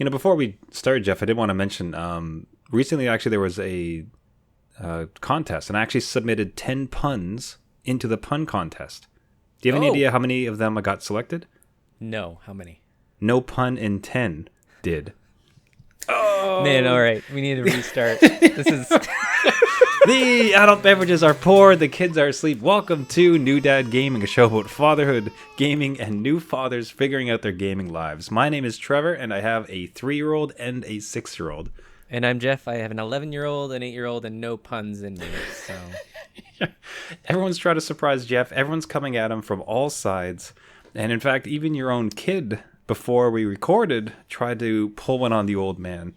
Before we started, Jeff, I did want to mention recently, actually, there was a contest, and I actually submitted 10 puns into the pun contest. Do you have any idea how many of them I got selected? No. How many? No pun in 10 did. Oh man! All right, we need to restart. This is the adult beverages are poured, the kids are asleep. Welcome to New Dad Gaming, a show about fatherhood, gaming, and new fathers figuring out their gaming lives. My name is Trevor, and I have a 3-year-old and a 6-year-old. And I'm Jeff. I have an 11-year-old, an 8-year-old, and no puns in me. So everyone's trying to surprise Jeff. Everyone's coming at him from all sides, and in fact, even your own kid, before we recorded, tried to pull one on the old man.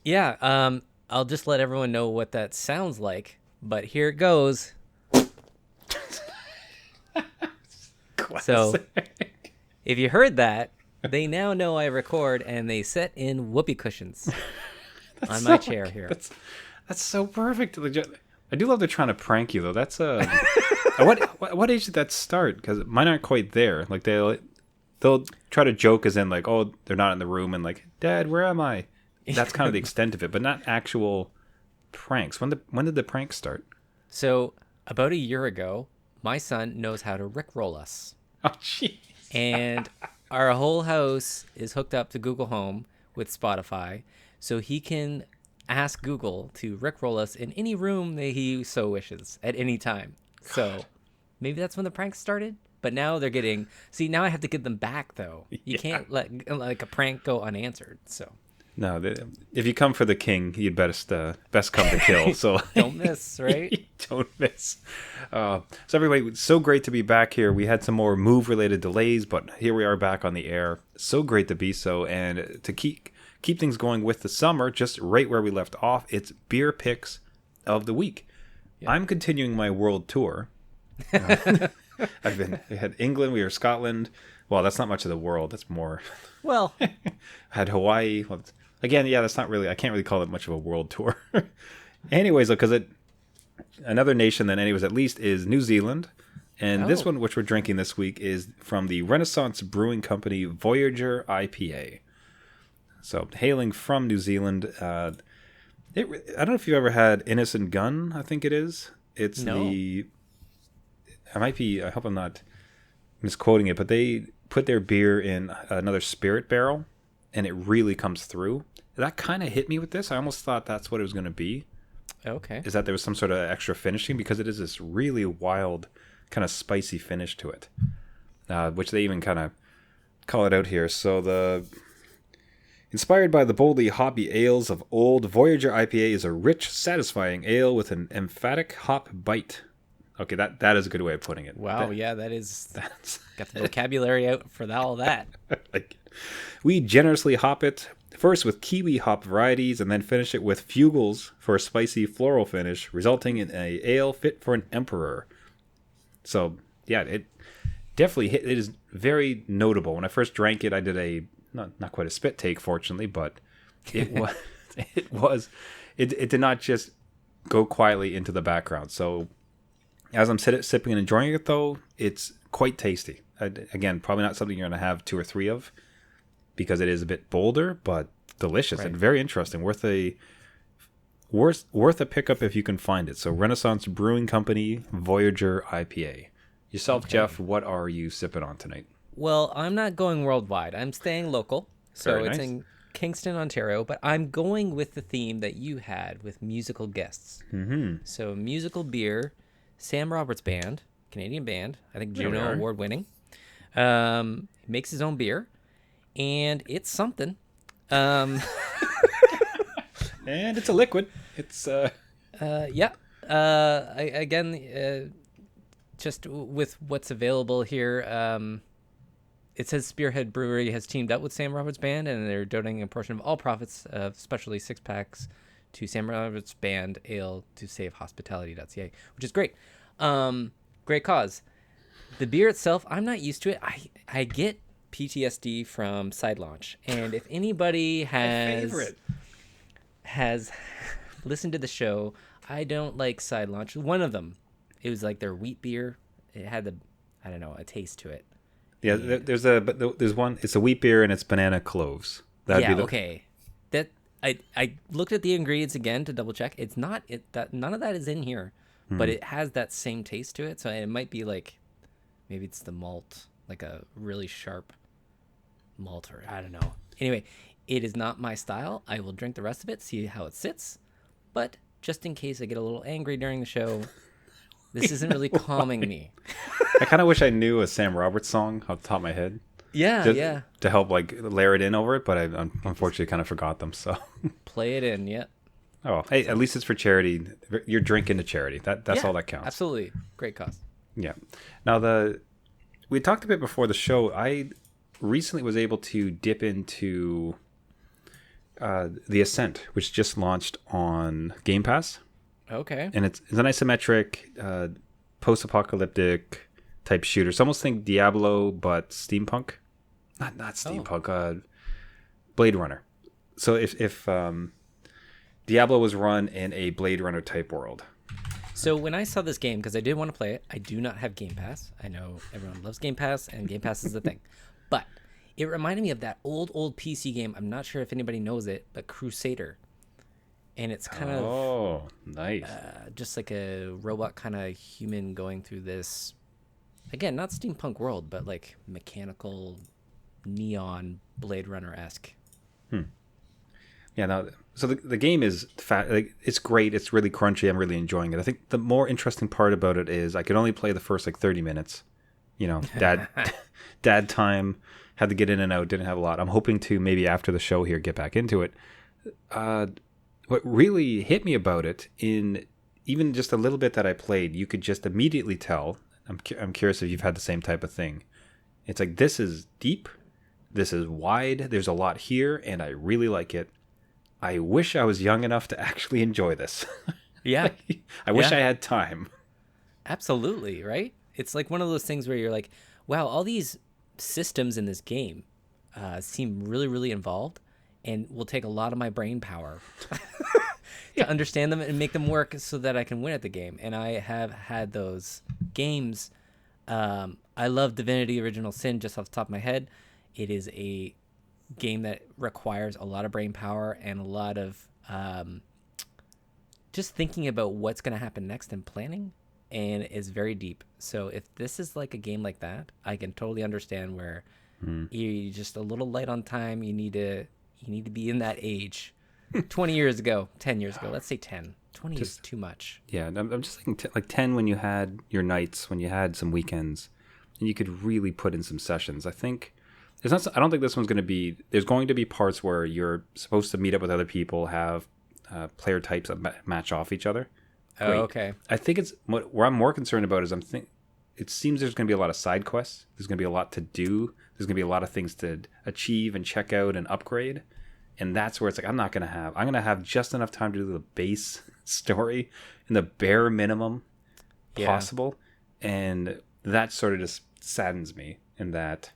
Yeah. I'll just let everyone know what that sounds like, but here it goes. So, if you heard that, they now know I record, and they set in whoopee cushions on my chair here. That's so perfect. I do love they're trying to prank you, though. That's what age did that start? Because mine aren't quite there. Like they'll try to joke as in like, oh, they're not in the room, and like, Dad, where am I? That's kind of the extent of it, but not actual pranks. When did the prank start? So about a year ago, my son knows how to rickroll us. Oh, jeez. And our whole house is hooked up to Google Home with Spotify, so he can ask Google to rickroll us in any room that he so wishes at any time. So maybe that's when the prank started. But now they're getting... See, now I have to get them back, though. You can't let like a prank go unanswered, so... No, if you come for the king, you'd best come to kill. So don't miss, right? Don't miss. So everybody, so great to be back here. We had some more move-related delays, but here we are back on the air. So great to be so, and to keep things going with the summer, just right where we left off, it's beer picks of the week. Yep. I'm continuing my world tour. We had England, we were Scotland. Well, that's not much of the world. That's more. Well, had Hawaii. Well, again, yeah, that's not really. I can't really call it much of a world tour. Anyways, because another nation that anyways at least is New Zealand, and this one which we're drinking this week is from the Renaissance Brewing Company Voyager IPA. So hailing from New Zealand. I don't know if you've ever had Innocent Gun. I think it is. It's I hope I'm not misquoting it, but they put their beer in another spirit barrel, and it really comes through. That kind of hit me with this. I almost thought that's what it was going to be. Okay. Is that there was some sort of extra finishing, because it is this really wild, kind of spicy finish to it, which they even kind of call it out here. So inspired by the boldly hoppy ales of old, Voyager IPA is a rich, satisfying ale with an emphatic hop bite. Okay, that is a good way of putting it. Wow, that's got the vocabulary out for all that. We generously hop it, first with kiwi hop varieties, and then finish it with fugels for a spicy floral finish, resulting in an ale fit for an emperor. So, yeah, it definitely hit. It is very notable. When I first drank it, I did not quite a spit take, fortunately, but it was, it did not just go quietly into the background. So, as I'm sipping and enjoying it, though, it's quite tasty. Again, probably not something you're going to have 2 or 3 of, because it is a bit bolder, but delicious and very interesting. Worth a pickup if you can find it. So Renaissance Brewing Company Voyager IPA. Yourself, okay. Jeff, what are you sipping on tonight? Well, I'm not going worldwide. I'm staying local. So it's in Kingston, Ontario, but I'm going with the theme that you had with musical guests. Mm-hmm. So musical beer, Sam Roberts Band, Canadian band, I think Juno Award winning. Makes his own beer, and it's something. And it's a liquid. It's just with what's available here. It says Spearhead Brewery has teamed up with Sam Roberts Band, and they're donating a portion of all profits of specialty 6-packs to Sam Roberts Band Ale to save hospitality.ca, which is great. Great cause. The beer itself, I'm not used to it. I get PTSD from Side Launch, and if anybody has listened to the show, I don't like Side Launch. One of them, it was like their wheat beer. It had a taste to it. Yeah, there's one. It's a wheat beer and it's banana cloves. That'd be the... Okay. That I looked at the ingredients again to double check. It's not that none of that is in here, but it has that same taste to it. So it might be like maybe it's the malt, like a really sharp malt, or I don't know. Anyway, it is not my style. I will drink the rest of it, see how it sits. But just in case I get a little angry during the show, this isn't really calming me. I kind of wish I knew a Sam Roberts song off the top of my head. Yeah. To help like layer it in over it, but I unfortunately kind of forgot them. So play it in, yeah. Oh, hey, at least it's for charity. You're drinking to charity. That's all that counts. Absolutely, great cause. Yeah. Now we talked a bit before the show. I recently was able to dip into The Ascent, which just launched on Game Pass. Okay. And it's an isometric, post-apocalyptic type shooter. So almost think Diablo, but steampunk. Not steampunk. Blade Runner. So if Diablo was run in a Blade Runner type world. So when I saw this game, because I did want to play it, I do not have Game Pass. I know everyone loves Game Pass, and Game Pass is the thing. But it reminded me of that old PC game. I'm not sure if anybody knows it, but Crusader. And it's kind of nice, just like a robot kind of human going through this, again, not steampunk world, but like mechanical, neon Blade Runner-esque. Yeah, now, so the game is like, it's great. It's really crunchy. I'm really enjoying it. I think the more interesting part about it is I could only play the first like 30 minutes. You know, dad time, had to get in and out, didn't have a lot. I'm hoping to maybe after the show here get back into it. What really hit me about it, in even just a little bit that I played, you could just immediately tell. I'm curious if you've had the same type of thing. It's like, this is deep, this is wide, there's a lot here, and I really like it. I wish I was young enough to actually enjoy this. Yeah. I wish I had time. Absolutely, right? It's like one of those things where you're like, wow, all these systems in this game seem really, really involved and will take a lot of my brain power to understand them and make them work so that I can win at the game. And I have had those games. I love Divinity Original Sin just off the top of my head. It is a game that requires a lot of brain power and a lot of just thinking about what's going to happen next and planning, and is very deep. So if this is like a game like that, I can totally understand where you're just a little light on time. You need to be in that age. 20 years ago, 10 years ago, let's say 10. 20 is too much. Yeah, I'm just thinking like 10 when you had your nights, when you had some weekends, and you could really put in some sessions. I think it's not. I don't think this one's going to be. There's going to be parts where you're supposed to meet up with other people, have player types that match off each other. Great. Oh, okay. I think it's where I'm more concerned about is it seems there's going to be a lot of side quests. There's going to be a lot to do. There's going to be a lot of things to achieve and check out and upgrade. And that's where it's like, I'm going to have just enough time to do the base story in the bare minimum possible. And that sort of just saddens me in that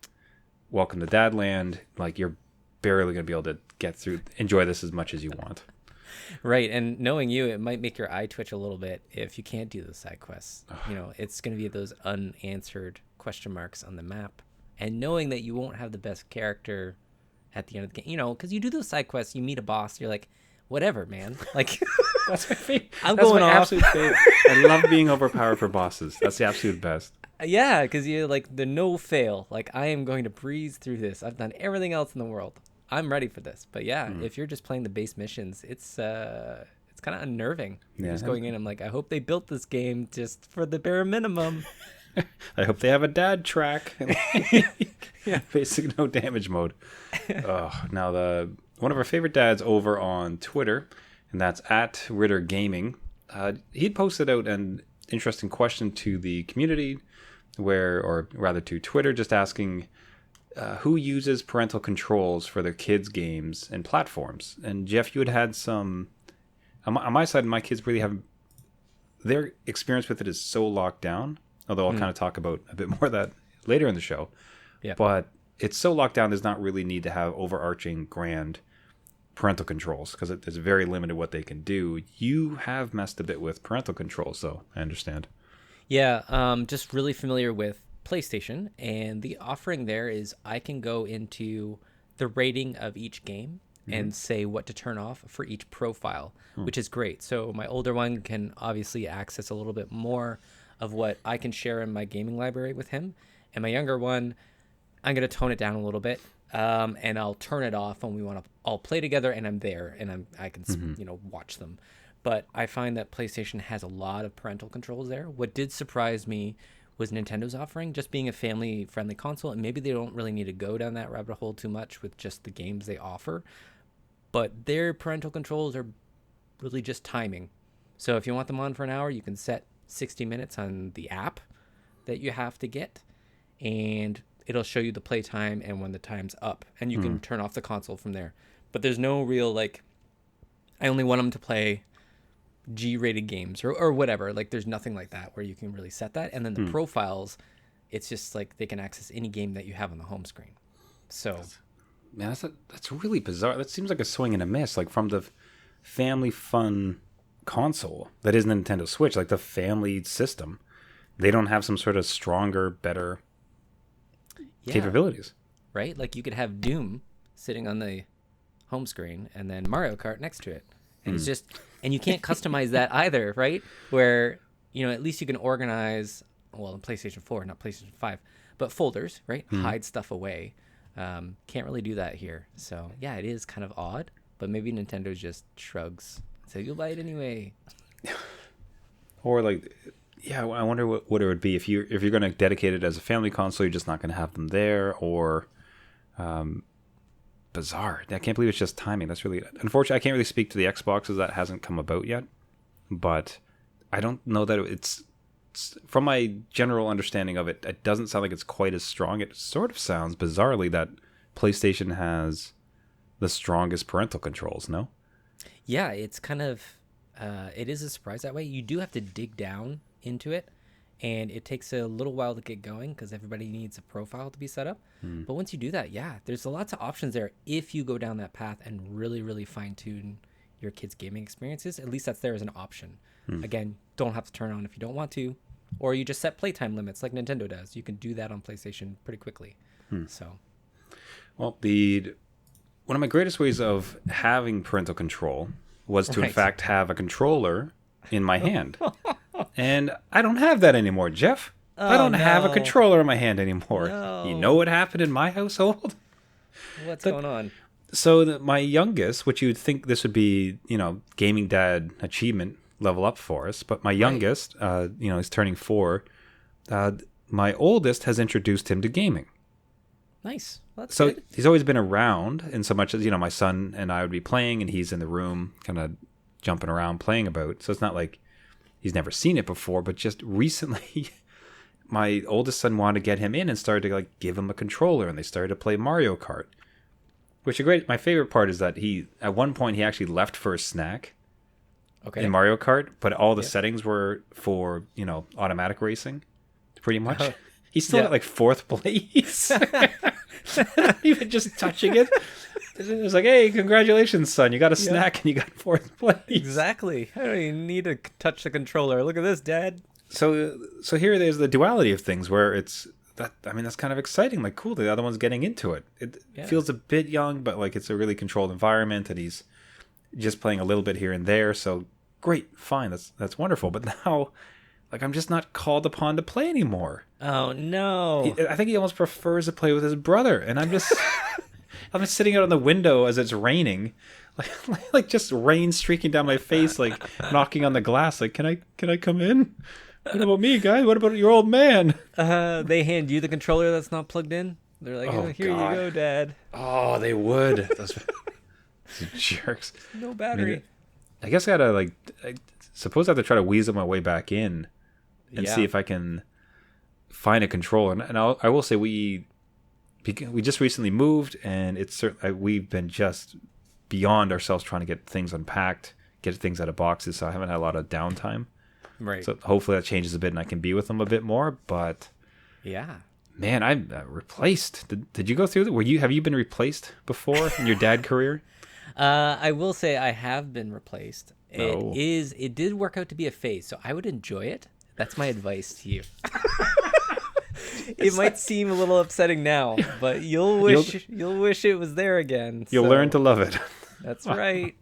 welcome to Dadland. Like, you're barely going to be able to enjoy this as much as you want. Right. And knowing you, it might make your eye twitch a little bit if you can't do the side quests. You know, it's going to be those unanswered question marks on the map. And knowing that you won't have the best character at the end of the game, you know, because you do those side quests, you meet a boss, you're like, whatever, man. Like, that's my favorite. I'm going off. Absolute favorite. I love being overpowered for bosses. That's the absolute best. Yeah, because you're like the no fail. Like, I am going to breeze through this. I've done everything else in the world. I'm ready for this. But yeah, if you're just playing the base missions, it's kind of unnerving. You're just going in. I'm like, I hope they built this game just for the bare minimum. I hope they have a dad track. Basic no damage mode. Now one of our favorite dads over on Twitter, and that's at Ritter Gaming. He'd posted out an interesting question to the community, or rather to Twitter, just asking who uses parental controls for their kids' games and platforms. And Jeff, you had some on my side. My kids really haven't. Their experience with it is so locked down. Although I'll kind of talk about a bit more of that later in the show. Yeah. But it's so locked down, there's not really need to have overarching grand parental controls because it's very limited what they can do. You have messed a bit with parental controls, so I understand. Yeah, just really familiar with PlayStation. And the offering there is I can go into the rating of each game and say what to turn off for each profile, which is great. So my older one can obviously access a little bit more of what I can share in my gaming library with him. And my younger one, I'm going to tone it down a little bit, and I'll turn it off when we want to all play together, and I'm there, and I can watch them. But I find that PlayStation has a lot of parental controls there. What did surprise me was Nintendo's offering, just being a family-friendly console, and maybe they don't really need to go down that rabbit hole too much with just the games they offer. But their parental controls are really just timing. So if you want them on for an hour, you can set 60 minutes on the app that you have to get, and it'll show you the playtime and when the time's up, and you can turn off the console from there. But there's no real, like, I only want them to play G-rated games or whatever. Like, there's nothing like that where you can really set that. And then the profiles, it's just like they can access any game that you have on the home screen. So... Man, that's really bizarre. That seems like a swing and a miss. Like from the family fun console that is Nintendo Switch, like the family system, they don't have some sort of stronger, better capabilities. Right? Like you could have Doom sitting on the home screen and then Mario Kart next to it. And it's just, and you can't customize that either, right? Where, at least you can organize, well, in PlayStation 4, not PlayStation 5, but folders, right? Hide stuff away. Can't really do that here. So yeah, it is kind of odd, but maybe Nintendo just shrugs and says, you'll buy it anyway. Or like, yeah, I wonder what it would be if you're going to dedicate it as a family console, you're just not going to have them there, or bizarre. I can't believe it's just timing. That's really, unfortunately, I can't really speak to the Xboxes. That hasn't come about yet, but I don't know that it's from my general understanding of it, it doesn't sound like it's quite as strong. It sort of sounds bizarrely that PlayStation has the strongest parental controls, no? Yeah, it's kind of, it is a surprise that way. You do have to dig down into it, and it takes a little while to get going because everybody needs a profile to be set up. But once you do that, yeah, there's lots of options there if you go down that path and really, really fine-tune your kids' gaming experiences. At least that's there as an option. Again, don't have to turn on if you don't want to, or you just set playtime limits like Nintendo does. You can do that on PlayStation pretty quickly. So, well, one of my greatest ways of having parental control was to, in fact, have a controller in my hand. And I don't have that anymore, Jeff. I don't have a controller in my hand anymore. No. You know what happened in my household? What's going on? So my youngest, which you'd think this would be, gaming dad achievement level up for us, but my youngest, is turning 4. My oldest has introduced him to gaming. Nice. Well, that's so good. He's always been around, in so much as, my son and I would be playing, and he's in the room kind of jumping around playing about. So it's not like he's never seen it before, but just recently my oldest son wanted to get him in and started to give him a controller, and they started to play Mario Kart. My favorite part is that at one point he actually left for a snack in Mario Kart, but all the settings were for, automatic racing, pretty much. He's still at 4th place. Not even just touching it. It was like, hey, congratulations, son. You got a snack and you got 4th place. Exactly. I don't even need to touch the controller. Look at this, Dad. So here there's the duality of things where it's that. I mean, that's kind of exciting. Like, cool, the other one's getting into it. It feels a bit young, but it's a really controlled environment, and he's just playing a little bit here and there. So great, fine, that's wonderful. But now, I'm just not called upon to play anymore. Oh no! I think he almost prefers to play with his brother, and I'm just sitting out on the window as it's raining, like just rain streaking down my face, knocking on the glass. Can I come in? What about me, guys? What about your old man? They hand you the controller that's not plugged in. They're like, here you go, Dad. Oh, they would. Those jerks. No battery. I guess I gotta I suppose I have to try to weasel my way back in and see if I can find a controller. And I will say we just recently moved, and we've been just beyond ourselves trying to get things unpacked, get things out of boxes. So I haven't had a lot of downtime. Right. So hopefully that changes a bit and I can be with them a bit more. But yeah, man, I'm replaced. Did you go through that? Have you been replaced before in your dad career? I will say I have been replaced. Oh. It did work out to be a phase, so I would enjoy it. That's my advice to you. It might seem a little upsetting now, but you'll wish it was there again. You'll learn to love it. That's right.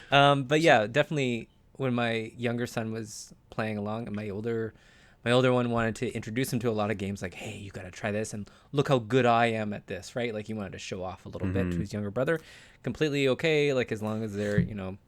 But yeah, definitely when my younger son was playing along, and my older one wanted to introduce him to a lot of games, like, hey, you got to try this and look how good I am at this, right? Like he wanted to show off a little bit to his younger brother. Completely okay, like as long as they're,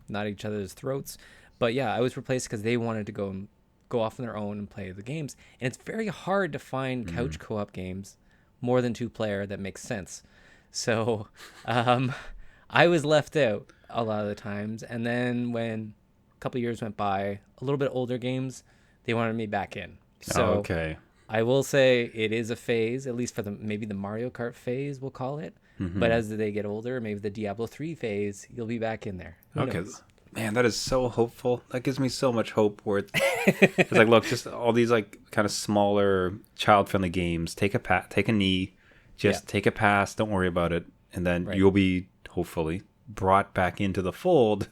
not each other's throats. But yeah, I was replaced because they wanted to go off on their own and play the games. And it's very hard to find couch co-op games more than 2-player that makes sense. So I was left out a lot of the times. And then when a couple years went by, a little bit older games, they wanted me back in. So okay. I will say it is a phase, at least for maybe the Mario Kart phase, we'll call it. But as they get older, maybe the Diablo 3 phase, you'll be back in there. Who knows? Man, that is so hopeful. That gives me so much hope. Where it's like, look, just all these like kind of smaller, child-friendly games. Take a knee, just take a pass. Don't worry about it, and then you'll be hopefully brought back into the fold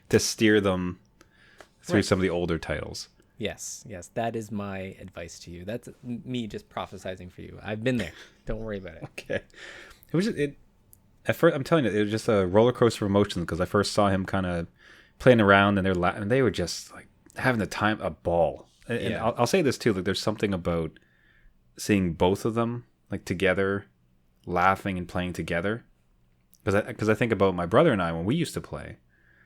to steer them through some of the older titles. Yes, that is my advice to you. That's me just prophesizing for you. I've been there. Don't worry about it. Okay. It was at first, I'm telling you, it was just a roller coaster of emotions because I first saw him kind of playing around and and they were just like having a ball. And I'll say this too, like there's something about seeing both of them like together, laughing and playing together. Because I think about my brother and I when we used to play.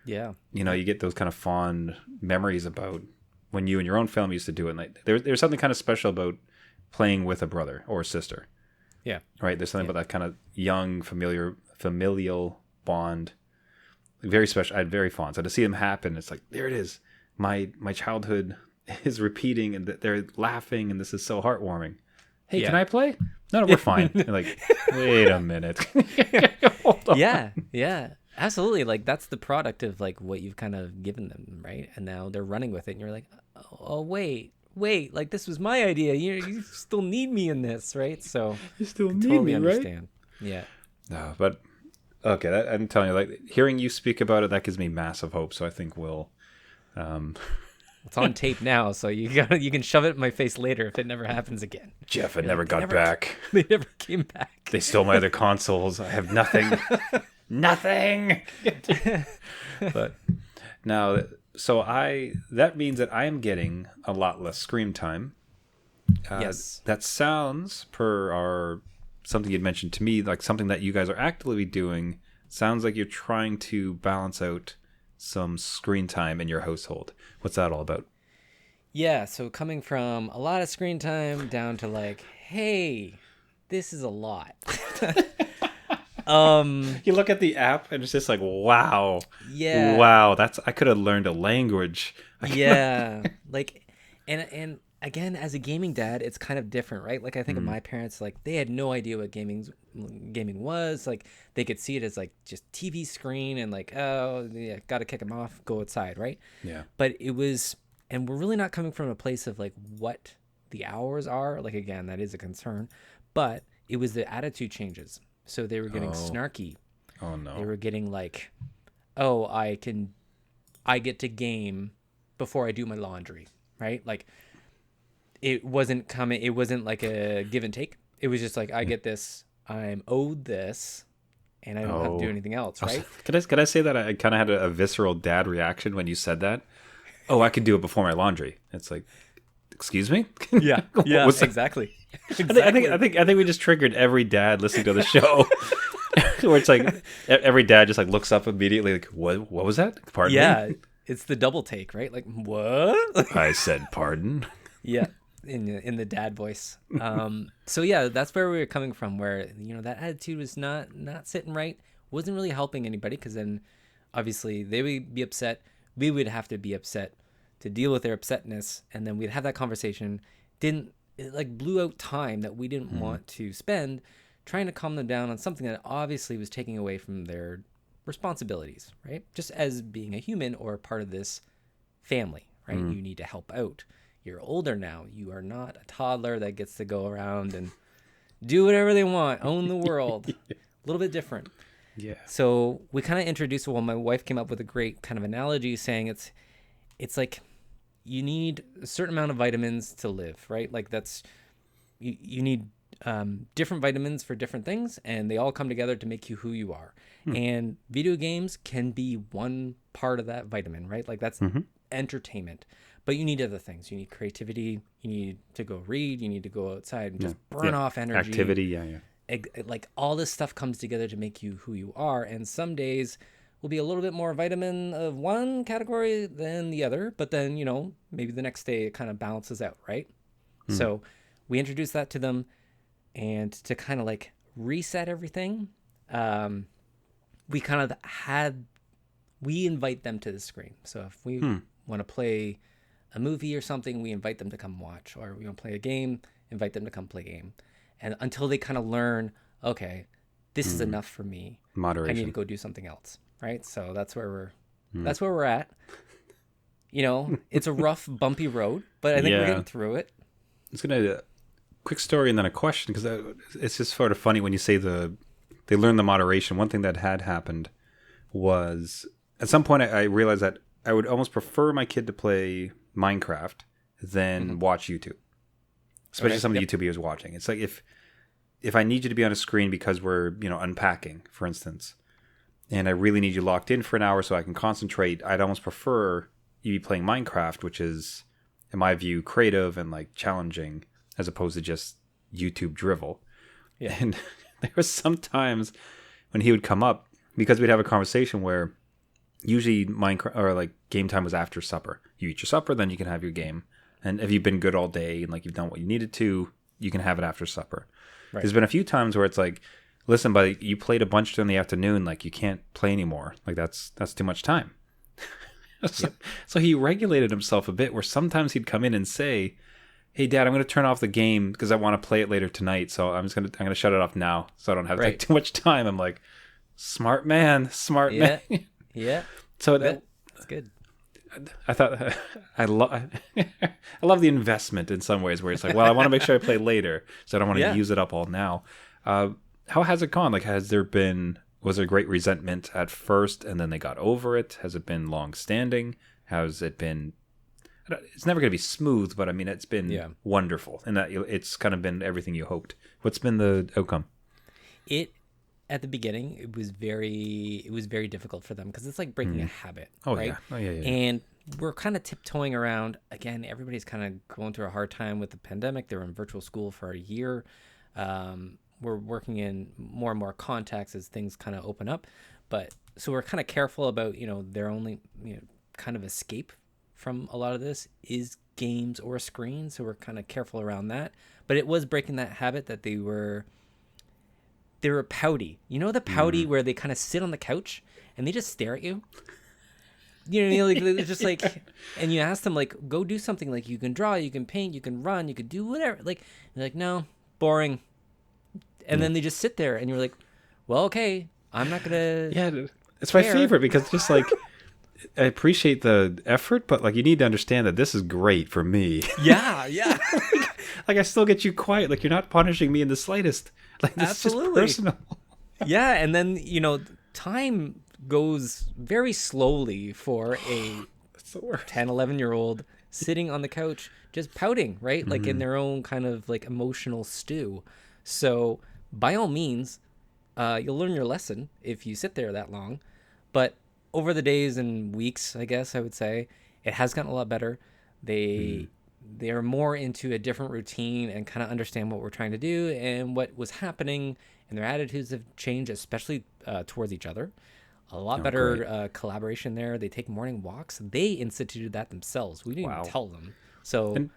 Yeah. You get those kind of fond memories about when you and your own family used to do it. And like there's something kind of special about playing with a brother or a sister. Yeah. Right. There's something about that kind of young, familial bond. Very special. I'm very fond. So to see them happen, it's like, there it is. My childhood is repeating and they're laughing and this is so heartwarming. Hey, can I play? No, we're fine. Like, wait a minute. Yeah. Absolutely. Like that's the product of like what you've kind of given them, right? And now they're running with it and you're like, oh wait, like this was my idea. You still need me in this, right? So you still need me, understand. Right? Yeah. No, but okay, I'm telling you, like hearing you speak about it, that gives me massive hope. So I think we'll. It's on tape now, so you can shove it in my face later if it never happens again. Jeff, it never got back. They never came back. They stole my other consoles. I have nothing. Nothing. But now, so that means that I am getting a lot less screen time. Yes. That sounds something you'd mentioned to me, like something that you guys are actively doing. Sounds like you're trying to balance out some screen time in your household. What's that all about? Yeah, so coming from a lot of screen time down to like, hey, this is a lot. You look at the app and it's just like, wow. Yeah. Wow, I could have learned a language. Yeah. Like and again, as a gaming dad, it's kind of different, right? Like I think of my parents, like they had no idea what gaming was. Like they could see it as like just TV screen and like, oh yeah, got to kick them off, go outside, right? Yeah. But it was, and we're really not coming from a place of like what the hours are. Like again, that is a concern, but it was the attitude changes. So they were getting snarky. Oh no. They were getting like, oh, I get to game before I do my laundry, right? Like it wasn't like a give and take. It was just like, I get this, I'm owed this, and I don't have to do anything else, right? Could I say that I kind of had a visceral dad reaction when you said that? Oh, I could do it before my laundry. It's like, excuse me? Yeah, exactly. I think we just triggered every dad listening to the show. Where it's like every dad just like looks up immediately like, what was that? Pardon me? Yeah, it's the double take, right? Like, what? I said pardon. Yeah, in the dad voice. So yeah, that's where we were coming from, where that attitude was not sitting right, wasn't really helping anybody, because then obviously they would be upset, we would have to be upset to deal with their upsetness, and then we'd have that conversation. It like blew out time that we didn't want to spend trying to calm them down on something that obviously was taking away from their responsibilities, right? Just as being a human or part of this family, right? You need to help out. You're older now. You are not a toddler that gets to go around and do whatever they want, own the world. A little bit different. Yeah. So we kind of introduced, my wife came up with a great kind of analogy saying it's like you need a certain amount of vitamins to live, right? Like you need different vitamins for different things, and they all come together to make you who you are. And video games can be one part of that vitamin, right? Like that's entertainment. But you need other things. You need creativity. You need to go read. You need to go outside and just burn off energy. Activity, Like all this stuff comes together to make you who you are. And some days will be a little bit more vitamin of one category than the other. But then, you know, maybe the next day it kind of balances out, right? So we introduced that to them. And to kind of like reset everything, we invite them to the screen. So if we want to play a movie or something, we invite them to come watch. Or we want to play a game, invite them to come play a game. And until they kind of learn, okay, this is enough for me. Moderation. I need to go do something else, right? So that's where we're at. You know, it's a rough, bumpy road, but I think we're getting through it. It's gonna quick story and then a question, because it's just sort of funny when you say they learn the moderation. One thing that had happened was at some point I realized that I would almost prefer my kid to play Minecraft than watch YouTube, especially some of the YouTube he was watching. It's like if I need you to be on a screen because we're, you know, unpacking, for instance, and I really need you locked in for an hour so I can concentrate, I'd almost prefer you be playing Minecraft, which is, in my view, creative and like challenging, as opposed to just YouTube drivel. Yeah. And there was some times when he would come up, because we'd have a conversation where usually Minecraft or like game time was after supper. You eat your supper, then you can have your game. And if you've been good all day and like you've done what you needed to, you can have it after supper. Right. There's been a few times where it's like, listen, buddy, you played a bunch during the afternoon, like you can't play anymore. Like that's too much time. So he regulated himself a bit, where sometimes he'd come in and say, hey, Dad, I'm going to turn off the game because I want to play it later tonight. So I'm going to shut it off now so I don't have to take too much time. I'm like, smart man. Yeah. So that's good. I thought I love the investment in some ways, where it's like, well, I want to make sure I play later, so I don't want to use it up all now. How has it gone? Like, was there great resentment at first and then they got over it? Has it been long standing? Has it been? It's never going to be smooth, but I mean, it's been wonderful, and that it's kind of been everything you hoped. What's been the outcome? At the beginning, it was very difficult for them, because it's like breaking a habit. Right? Yeah. And we're kind of tiptoeing around. Again, everybody's kind of going through a hard time with the pandemic. They're in virtual school for a year. We're working in more and more contacts as things kind of open up. But so we're kind of careful about, you know, their only, you know, kind of escape from a lot of this is games or a screen. So we're kind of careful around that. But it was breaking that habit that they were pouty. You know, the pouty where they kind of sit on the couch and they just stare at you. You know, like they're just like, and you ask them like, go do something, like you can draw, you can paint, you can run, you could do whatever. Like, they're like, no, boring. And then they just sit there, and you're like, well, okay, I'm not gonna. Yeah, it's my favorite, because just like, I appreciate the effort, but like you need to understand that this is great for me. Yeah. Like I still get you quiet. Like you're not punishing me in the slightest. Like this is just personal. Yeah, and then, you know, time goes very slowly for a 10, 11-year-old sitting on the couch just pouting, right? Like in their own kind of like emotional stew. So by all means, you'll learn your lesson if you sit there that long. But over the days and weeks, I guess I would say, it has gotten a lot better. They're more into a different routine and kind of understand what we're trying to do and what was happening, and their attitudes have changed, especially towards each other. A lot better collaboration there. They take morning walks. They instituted that themselves. We didn't even tell them. So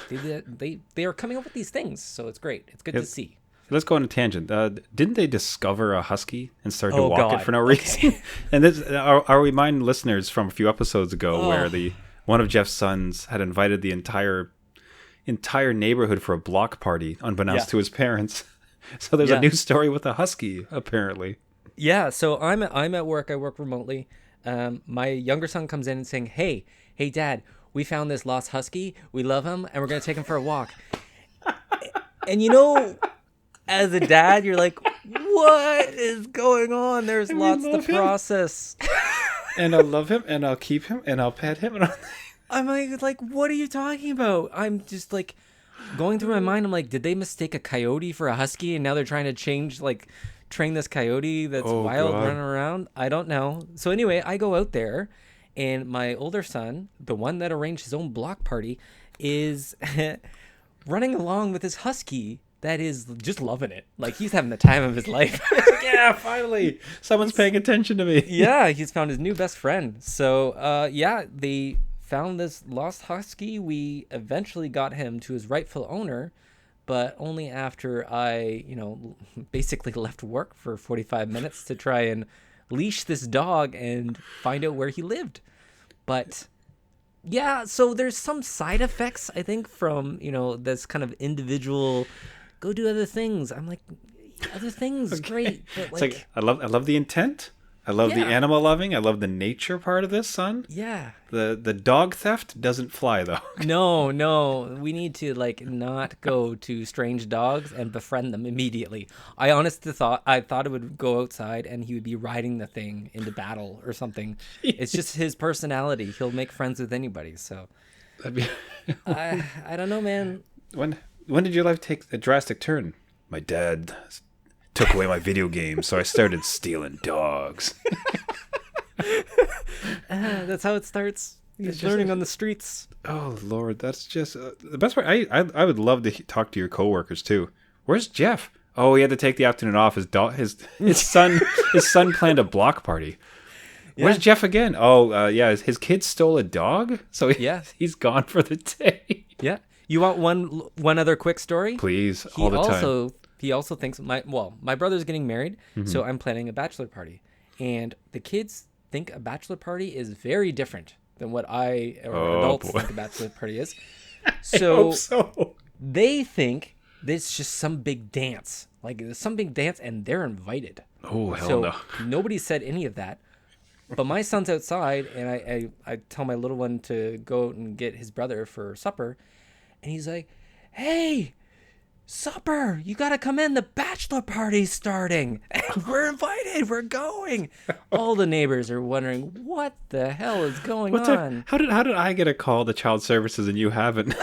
they are coming up with these things. So it's great. It's good to see. Let's go on a tangent. Didn't they discover a husky and start to walk it for no reason? Okay. And this, I'll remind listeners from a few episodes ago where one of Jeff's sons had invited the entire neighborhood for a block party, unbeknownst to his parents. So there's a new story with a husky, apparently. Yeah. So I'm at work. I work remotely. My younger son comes in and saying, "Hey, Dad, we found this lost husky. We love him, and we're gonna take him for a walk." And you know, as a dad, you're like, "What is going on?" There's lots to process. And I'll love him, and I'll keep him, and I'll pet him. And I'm like, what are you talking about? I'm just like, going through my mind, I'm like, did they mistake a coyote for a husky, and now they're trying to train this coyote that's wild God. running around? I don't know. So anyway, I go out there, and my older son, the one that arranged his own block party, is running along with his husky that is just loving it. Like, he's having the time of his life. Yeah, finally, someone's paying attention to me. Yeah, he's found his new best friend. So, yeah, they found this lost husky. We eventually got him to his rightful owner, but only after I, basically left work for 45 minutes to try and leash this dog and find out where he lived. But yeah, so there's some side effects, I think, from, this kind of individual go do other things. I'm like, other things, great. But It's like I love the intent. I love the animal loving. I love the nature part of this, son. Yeah. The dog theft doesn't fly though. No. We need to not go to strange dogs and befriend them immediately. I honestly thought it would go outside and he would be riding the thing into battle or something. It's just his personality. He'll make friends with anybody. So That'd be... I don't know, man. When did your life take a drastic turn? My dad took away my video game, so I started stealing dogs. That's how it starts. He's learning on the streets. Oh Lord, that's just the best part. I would love to talk to your coworkers too. Where's Jeff? Oh, he had to take the afternoon off. His son planned a block party. Yeah. Where's Jeff again? Oh, yeah, his kid stole a dog, so he's gone for the day. Yeah. You want one other quick story? Please, all the time. He also thinks my brother's getting married, so I'm planning a bachelor party, and the kids think a bachelor party is very different than what adults think a bachelor party is. So, I hope so. They think it's just some big dance, and they're invited. Oh hell no! Nobody said any of that. But my son's outside, and I tell my little one to go out and get his brother for supper, and he's like, "Hey, supper, you gotta come in, the bachelor party's starting, and we're invited, we're going." All the neighbors are wondering what the hell is going on. How did I get a call to child services and you haven't?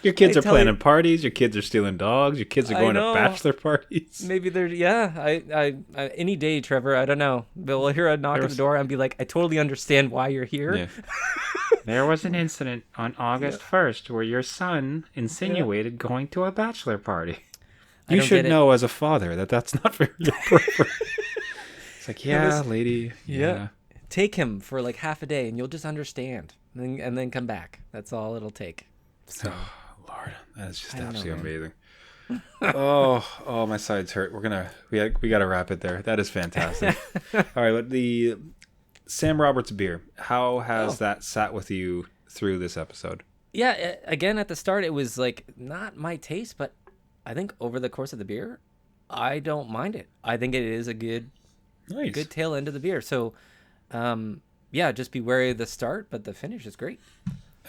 Your kids are planning parties, your kids are stealing dogs, your kids are going to bachelor parties. Maybe they're I any day, Trevor, I don't know, but we'll hear a knock at the door and be like, I totally understand why you're here. Yeah. There was an incident on August 1st where your son insinuated going to a bachelor party. You should know as a father that that's not very appropriate. It's like, lady. Yeah. Take him for like half a day and you'll just understand. And then come back. That's all it'll take. So, oh, Lord. That is just absolutely amazing. Oh, my sides hurt. We got to wrap it there. That is fantastic. All right, but the Sam Roberts beer, how has that sat with you through this episode? Yeah, again, at the start, it was like not my taste, but I think over the course of the beer, I don't mind it. I think it is a good tail end of the beer. So, just be wary of the start, but the finish is great.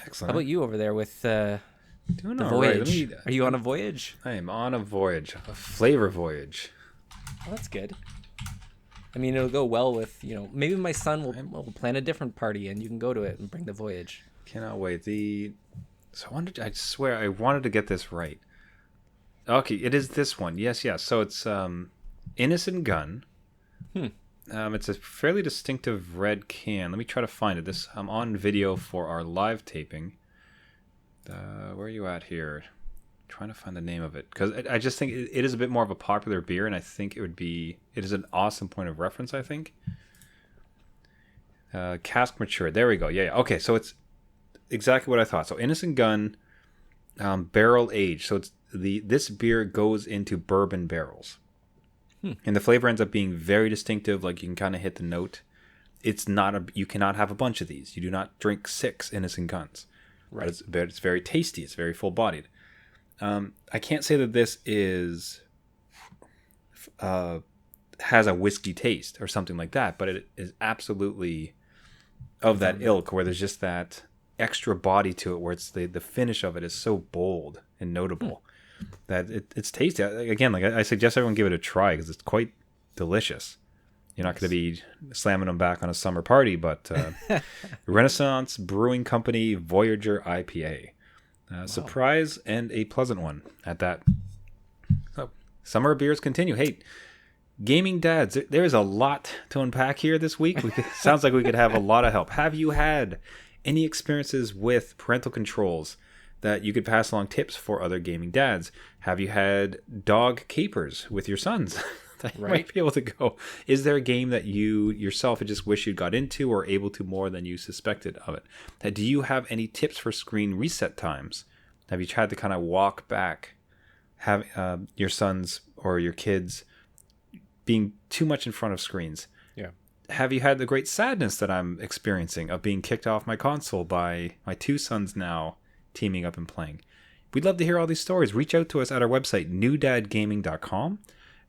Excellent. How about you over there with the voyage? Are you on a voyage? I am on a voyage, a flavor voyage. Oh, that's good. I mean, it'll go well with, maybe my son will plan a different party and you can go to it and bring the voyage. Cannot wait. I swear I wanted to get this right. Okay, it is this one. Yes. So it's Innocent Gun. It's a fairly distinctive red can. Let me try to find it. I'm on video for our live taping. Where are you at here? Trying to find the name of it, because I just think it is a bit more of a popular beer, and I think it is an awesome point of reference. I think cask mature. There we go. Yeah. Okay, so it's exactly what I thought. So Innocent Gun, barrel aged. So this beer goes into bourbon barrels, and the flavor ends up being very distinctive. Like you can kind of hit the note. It's not you cannot have a bunch of these. You do not drink 6 Innocent Guns. Right. But it's very tasty. It's very full bodied. I can't say that this has a whiskey taste or something like that, but it is absolutely of that ilk, where there's just that extra body to it, where it's the finish of it is so bold and notable that it's tasty. Again, like I suggest everyone give it a try because it's quite delicious. You're not going to be slamming them back on a summer party, but Renaissance Brewing Company Voyager IPA. Surprise and a pleasant one at that. So, summer beers continue. Hey, gaming dads, there is a lot to unpack here this week. Sounds like we could have a lot of help. Have you had any experiences with parental controls that you could pass along tips for other gaming dads? Have you had dog capers with your sons that you might be able to go? Is there a game that you yourself just wish you'd got into or able to more than you suspected of it? Do you have any tips for screen reset times? Have you tried to kind of walk back, have your sons or your kids being too much in front of screens? Yeah. Have you had the great sadness that I'm experiencing of being kicked off my console by my two sons now teaming up and playing? We'd love to hear all these stories. Reach out to us at our website, newdadgaming.com.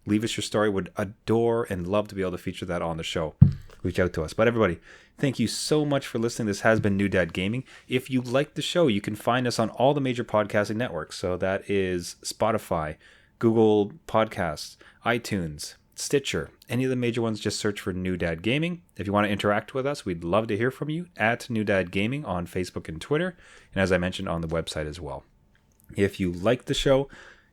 Leave us your story. Would adore and love to be able to feature that on the show. Reach out to us. But everybody, thank you so much for listening. This has been New Dad Gaming. If you like the show, you can find us on all the major podcasting networks. So that is Spotify, Google Podcasts, iTunes, Stitcher, any of the major ones. Just search for New Dad Gaming. If you want to interact with us, we'd love to hear from you at New Dad Gaming on Facebook and Twitter. And as I mentioned, on the website as well. If you like the show,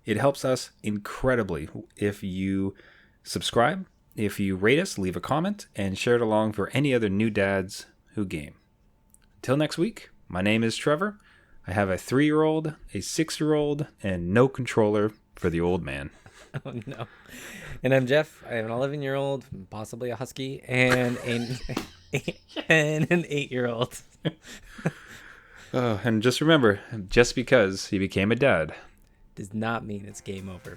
it helps us incredibly if you subscribe, if you rate us, leave a comment, and share it along for any other new dads who game. Till next week, my name is Trevor. I have a 3-year-old, a 6-year-old, and no controller for the old man. Oh, no. And I'm Jeff. I have an 11-year-old, possibly a husky, and an 8-year-old. And just remember, just because he became a dad does not mean it's game over.